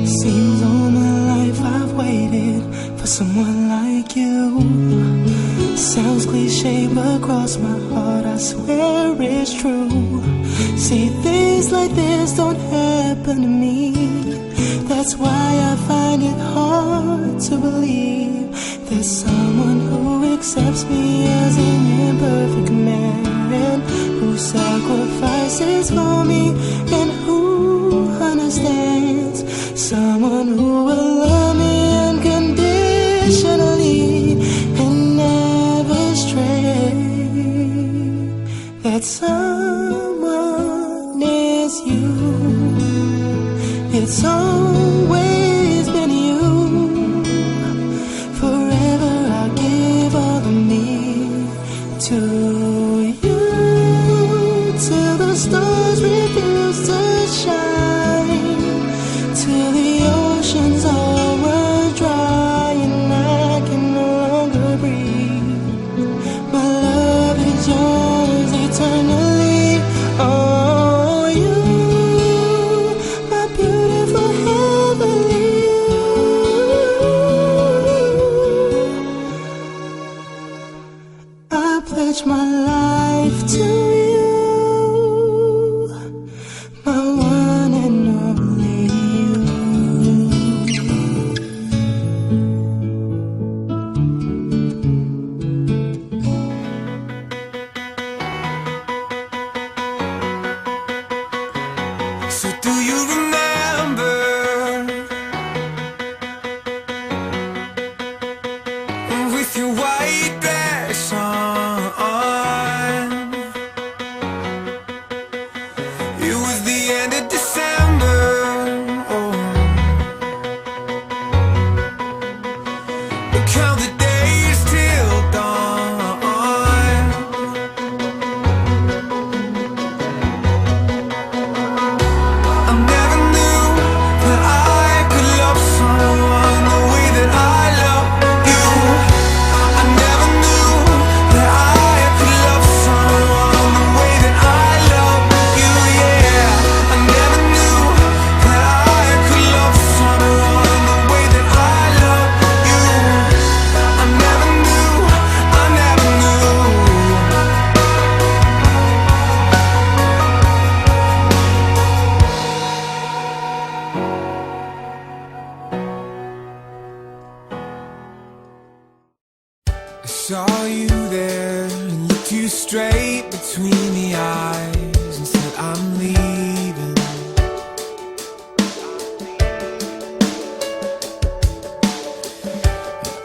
Seems all my life I've waited for someone like you. Sounds cliche, but cross my heart, I swear it's true. See, things like this don't happen to me. That's why I find it hard to believe there's someone who accepts me as an imperfect man, who sacrifices for me and who understands. Someone who will love me unconditionally and never stray. That someone is you. It's always been you. Forever I'll give all of me to you, till the stars refuse to shine, till the oceans all run dry and I can no longer breathe. My love is yours eternally. Oh, you, my beautiful heavenly you. I pledge my life to you, my one and only you. So do you remember with your white dress on? It was the end of December. Oh, we count the days till dawn. I never knew that I could love someone the way that I love you. I never knew that I could love someone the way that I love you. Yeah, I never knew that I could love someone the way that I love you. I never knew, I never knew. I saw you there and looked you straight between the eyes and said, I'm leaving.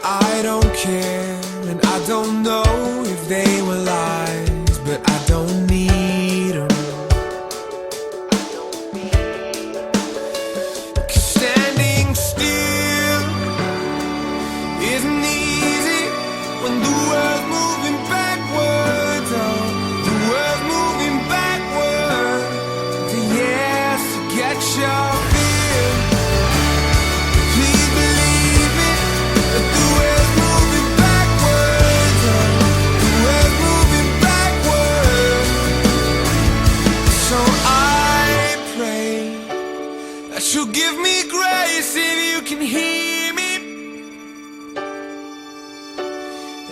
I don't care and I don't know if they were lies, but I don't need them. 'Cause standing still isn't easy when the world's moving backwards. Oh, the world's moving backwards. Yes, get your feel. Please believe it, that the world's moving backwards. Oh, the world's moving backwards. So I pray that you'll give me grace if you can hear me.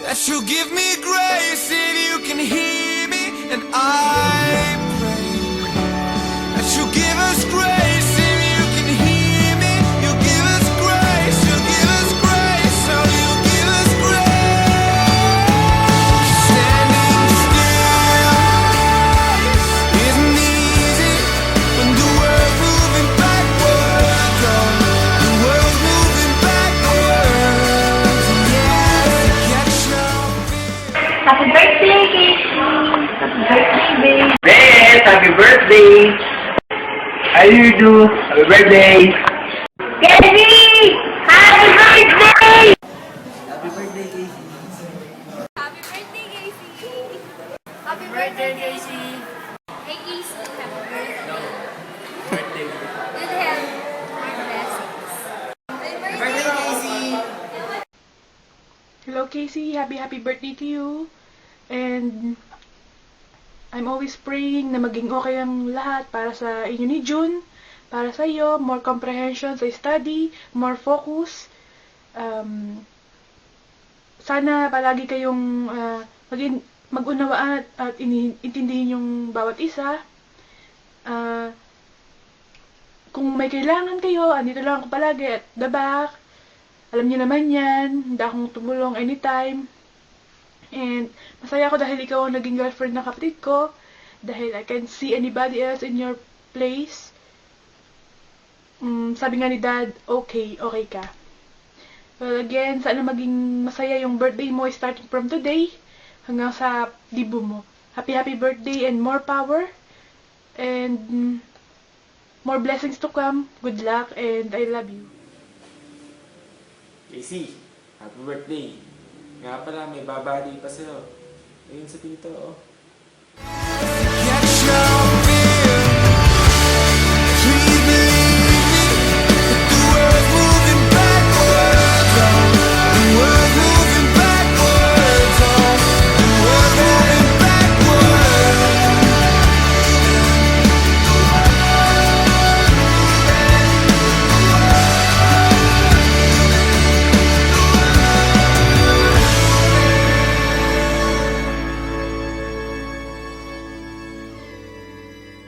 That you'll give me grace if you can hear me. And I pray that you'll give us grace if you can hear me. You'll give us grace, you'll give us grace, oh, you'll give us grace. Standing still isn't easy when the world's moving backwards. Oh, the world's moving backwards. Yes, get your Happy birthday, Casey! Happy birthday, babe! Beth, happy birthday! How do you do? Happy birthday! Casey! Happy birthday! Happy birthday, Casey! Happy birthday, Casey! Happy birthday, Casey! Hey, Casey, happy birthday. Birthday! Good health and blessings. Happy birthday, Casey! Hello Casey, happy birthday to you. And I'm always praying na maging okay ang lahat para sa inyo ni June. para sa iyo, more comprehension sa study, more focus. Sana palagi kayong mag-unawaan at intindihin yung bawat isa. Kung may kailangan kayo, andito lang ako palagi at the back. Alam niyo naman yan, hindi akong tumulong anytime. And masaya ako dahil ikaw ang naging girlfriend ng kapatid ko. Dahil I can't see anybody else in your place. Sabi nga ni Dad, okay ka. Well, again, sana maging masaya yung birthday mo starting from today hanggang sa dibo mo. Happy birthday and more power. And more blessings to come. Good luck and I love you. JC, happy birthday. Nga pala, may babali pa sa'yo. Ayun sa pinto, oh.